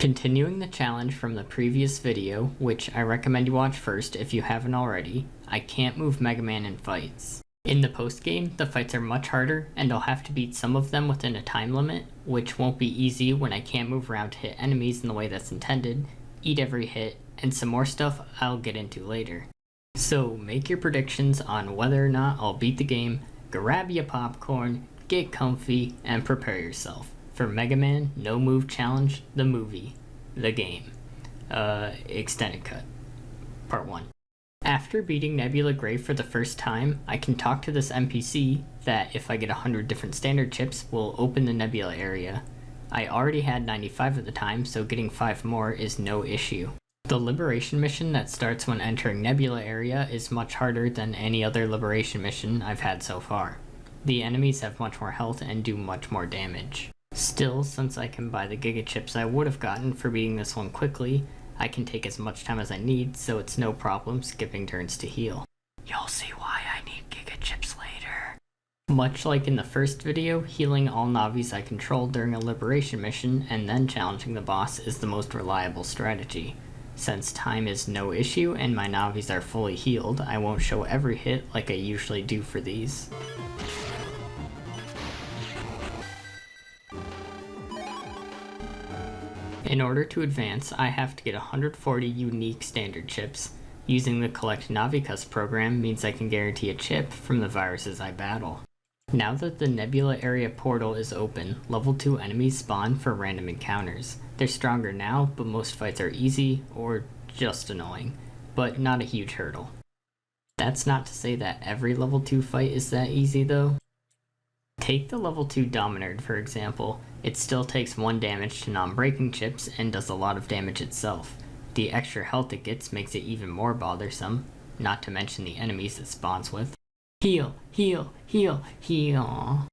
Continuing the challenge from the previous video, which I recommend you watch first if you haven't already, I can't move Megaman in fights. In the post-game, the fights are much harder, and I'll have to beat some of them within a time limit, which won't be easy when I can't move around to hit enemies in the way that's intended, eat every hit, and some more stuff I'll get into later. So make your predictions on whether or not I'll beat the game, grab your popcorn, get comfy, and prepare yourself for Megaman No Move Challenge, the movie, the game, extended cut, part 1. After beating Nebula Gray for the first time, I can talk to this NPC that if I get 100 different standard chips will open the Nebula area. I already had 95 at the time, so getting 5 more is no issue. The Liberation mission that starts when entering Nebula area is much harder than any other Liberation mission I've had so far. The enemies have much more health and do much more damage. Still, since I can buy the Giga Chips I would have gotten for beating this one quickly, I can take as much time as I need, so it's no problem skipping turns to heal. You'll see why I need Giga Chips later. Much like in the first video, healing all Navis I control during a Liberation mission and then challenging the boss is the most reliable strategy. Since time is no issue and my Navis are fully healed, I won't show every hit like I usually do for these. In order to advance, I have to get 140 unique standard chips. Using the Collect Navicus program means I can guarantee a chip from the viruses I battle. Now that the Nebula area portal is open, level 2 enemies spawn for random encounters. They're stronger now, but most fights are easy or just annoying, but not a huge hurdle. That's not to say that every level 2 fight is that easy though. Take the level 2 Dominard for example. It still takes 1 damage to non-breaking chips and does a lot of damage itself. The extra health it gets makes it even more bothersome, not to mention the enemies it spawns with. Heal, heal, heal, heal.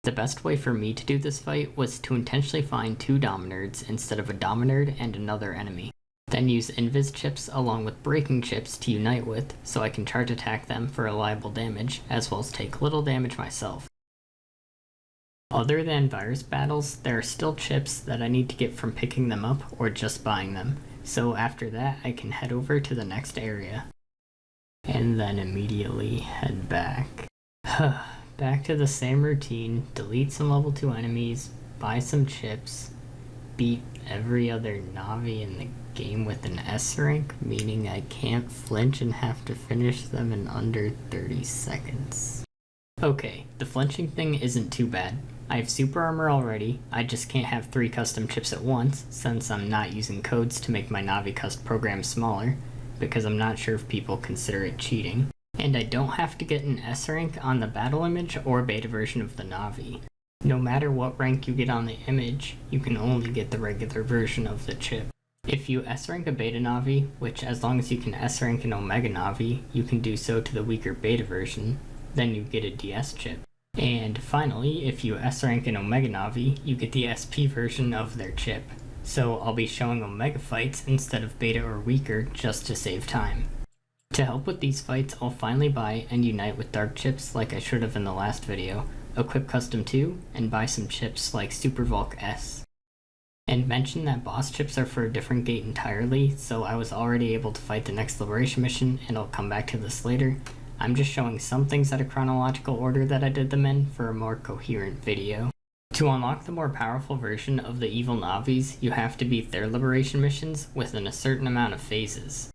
The best way for me to do this fight was to intentionally find 2 Dominards instead of a Dominard and another enemy. Then use Invis chips along with breaking chips to unite with, so I can charge attack them for reliable damage, as well as take little damage myself. Other than virus battles, there are still chips that I need to get from picking them up or just buying them, so after that I can head over to the next area. And then immediately head back. Back to the same routine, delete some level 2 enemies, buy some chips, beat every other Navi in the game with an S rank, meaning I can't flinch and have to finish them in under 30 seconds. Okay, the flinching thing isn't too bad. I have super armor already, I just can't have 3 custom chips at once since I'm not using codes to make my Navicust program smaller, because I'm not sure if people consider it cheating. And I don't have to get an S rank on the battle image or beta version of the Navi. No matter what rank you get on the image, you can only get the regular version of the chip. If you S rank a beta Navi, which as long as you can S rank an Omega Navi, you can do so to the weaker beta version, then you get a DS chip. And finally, if you S rank an Omega Navi, you get the SP version of their chip. So I'll be showing Omega fights instead of beta or weaker just to save time. To help with these fights, I'll finally buy and unite with dark chips like I should have in the last video, equip custom 2, and buy some chips like Super Volk S. And mention that boss chips are for a different gate entirely, so I was already able to fight the next Liberation mission, and I'll come back to this later. I'm just showing some things at a chronological order that I did them in for a more coherent video. To unlock the more powerful version of the evil Navis, you have to beat their Liberation missions within a certain amount of phases.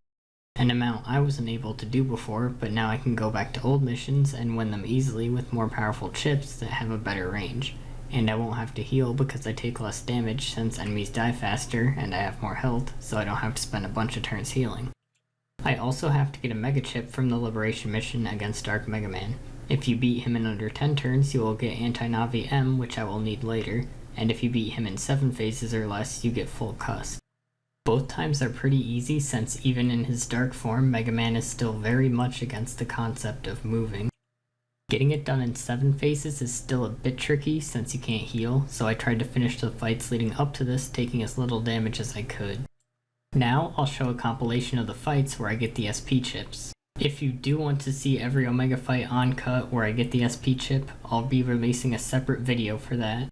An amount I wasn't able to do before, but now I can go back to old missions and win them easily with more powerful chips that have a better range. And I won't have to heal because I take less damage since enemies die faster and I have more health, so I don't have to spend a bunch of turns healing. I also have to get a Mega Chip from the Liberation mission against Dark Megaman. If you beat him in under 10 turns, you will get Anti-Navi M, which I will need later, and if you beat him in 7 phases or less, you get full Cusp. Both times are pretty easy since even in his dark form, Megaman is still very much against the concept of moving. Getting it done in 7 phases is still a bit tricky since you can't heal, so I tried to finish the fights leading up to this taking as little damage as I could. Now I'll show a compilation of the fights where I get the SP chips. If you do want to see every Omega fight on cut where I get the SP chip, I'll be releasing a separate video for that.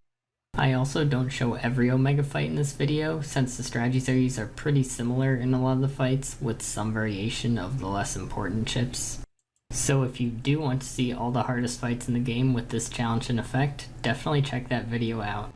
I also don't show every Omega fight in this video, since the strategies I use are pretty similar in a lot of the fights, with some variation of the less important chips. So if you do want to see all the hardest fights in the game with this challenge in effect, definitely check that video out.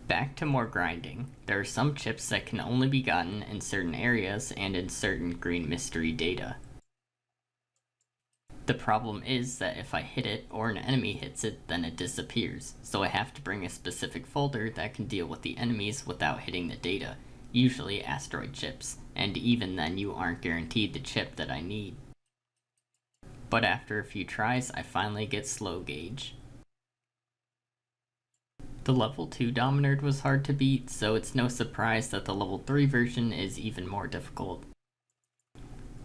Back to more grinding. There are some chips that can only be gotten in certain areas and in certain green mystery data. The problem is that if I hit it or an enemy hits it, then it disappears, so I have to bring a specific folder that can deal with the enemies without hitting the data, usually asteroid chips, and even then you aren't guaranteed the chip that I need. But after a few tries, I finally get slow gauge. The level 2 Dominard was hard to beat, so it's no surprise that the level 3 version is even more difficult.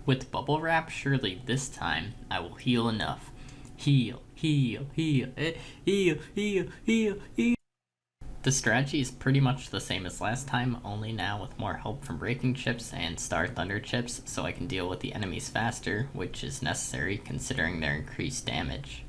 With Bubble Wrap, surely this time I will heal enough. Heal, heal, heal, heal, heal, heal, heal. The strategy is pretty much the same as last time, only now with more help from Breaking Chips and Star Thunder Chips, so I can deal with the enemies faster, which is necessary considering their increased damage.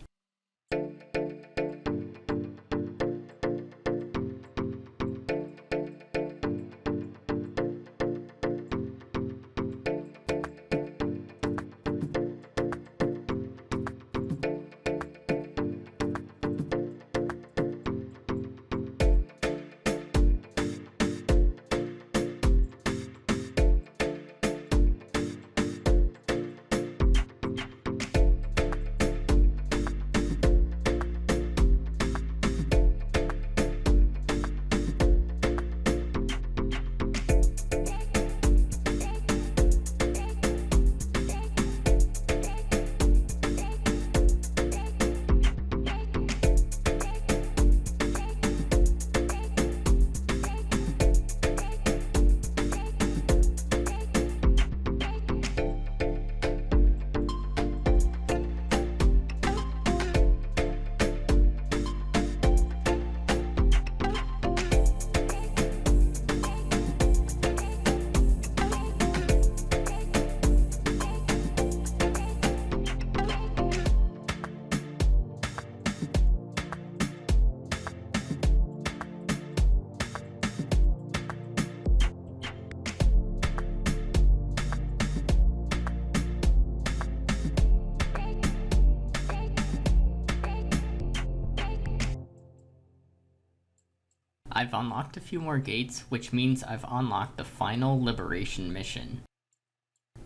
I've unlocked a few more gates, which means I've unlocked the final Liberation mission.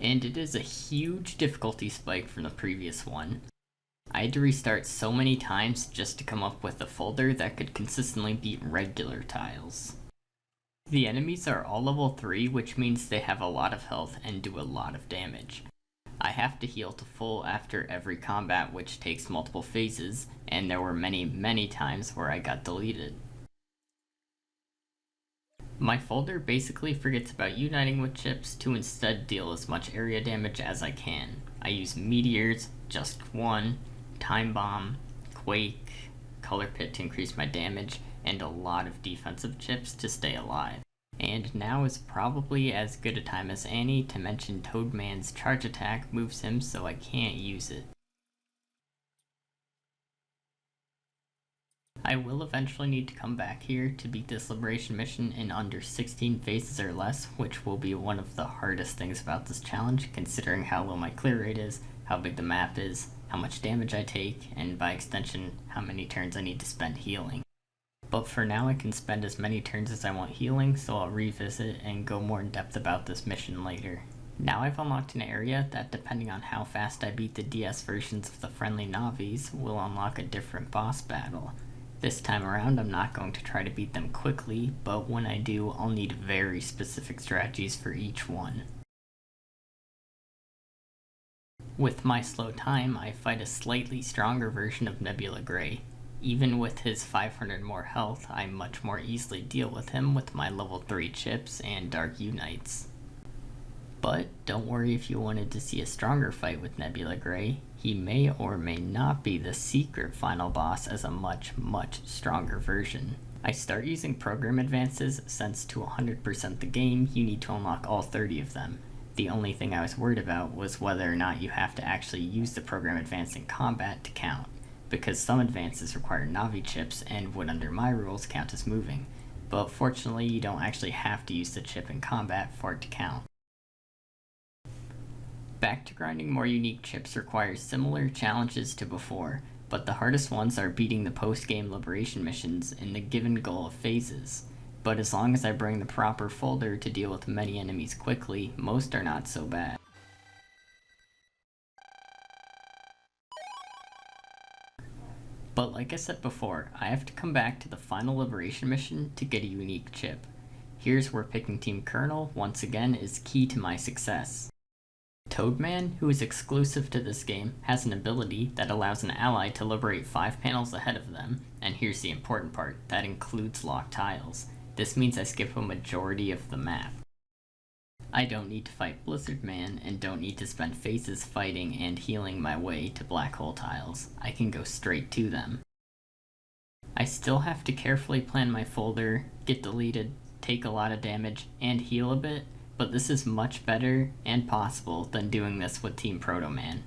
And it is a huge difficulty spike from the previous one. I had to restart so many times just to come up with a folder that could consistently beat regular tiles. The enemies are all level 3, which means they have a lot of health and do a lot of damage. I have to heal to full after every combat, which takes multiple phases, and there were many times where I got deleted. My folder basically forgets about uniting with chips to instead deal as much area damage as I can. I use meteors, just one, time bomb, quake, color pit to increase my damage, and a lot of defensive chips to stay alive. And now is probably as good a time as any to mention Toadman's charge attack moves him, so I can't use it. I will eventually need to come back here to beat this Liberation mission in under 16 phases or less, which will be one of the hardest things about this challenge, considering how low my clear rate is, how big the map is, how much damage I take, and by extension, how many turns I need to spend healing. But for now I can spend as many turns as I want healing, so I'll revisit and go more in depth about this mission later. Now I've unlocked an area that, depending on how fast I beat the DS versions of the friendly Navis, will unlock a different boss battle. This time around, I'm not going to try to beat them quickly, but when I do, I'll need very specific strategies for each one. With my slow time, I fight a slightly stronger version of Nebula Grey. Even with his 500 more health, I much more easily deal with him with my level 3 chips and Dark Unites. But don't worry if you wanted to see a stronger fight with Nebula Grey. He may or may not be the secret final boss as a much stronger version. I start using program advances since to 100% the game, you need to unlock all 30 of them. The only thing I was worried about was whether or not you have to actually use the program advance in combat to count, because some advances require Navi chips and would under my rules count as moving, but fortunately you don't actually have to use the chip in combat for it to count. Back to grinding more unique chips requires similar challenges to before, but the hardest ones are beating the post-game Liberation missions in the given goal of phases. but as long as I bring the proper folder to deal with many enemies quickly, most are not so bad. But like I said before, I have to come back to the final liberation mission to get a unique chip. Here's where picking Team Colonel, once again, is key to my success. Toadman, who is exclusive to this game, has an ability that allows an ally to liberate 5 panels ahead of them, and here's the important part, that includes locked tiles. This means I skip a majority of the map. I don't need to fight Blizzard Man, and don't need to spend phases fighting and healing my way to black hole tiles. I can go straight to them. I still have to carefully plan my folder, get deleted, take a lot of damage, and heal a bit, but this is much better and possible than doing this with Team Proto Man.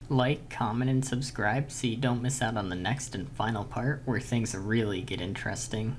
Like, comment, and subscribe so you don't miss out on the next and final part where things really get interesting.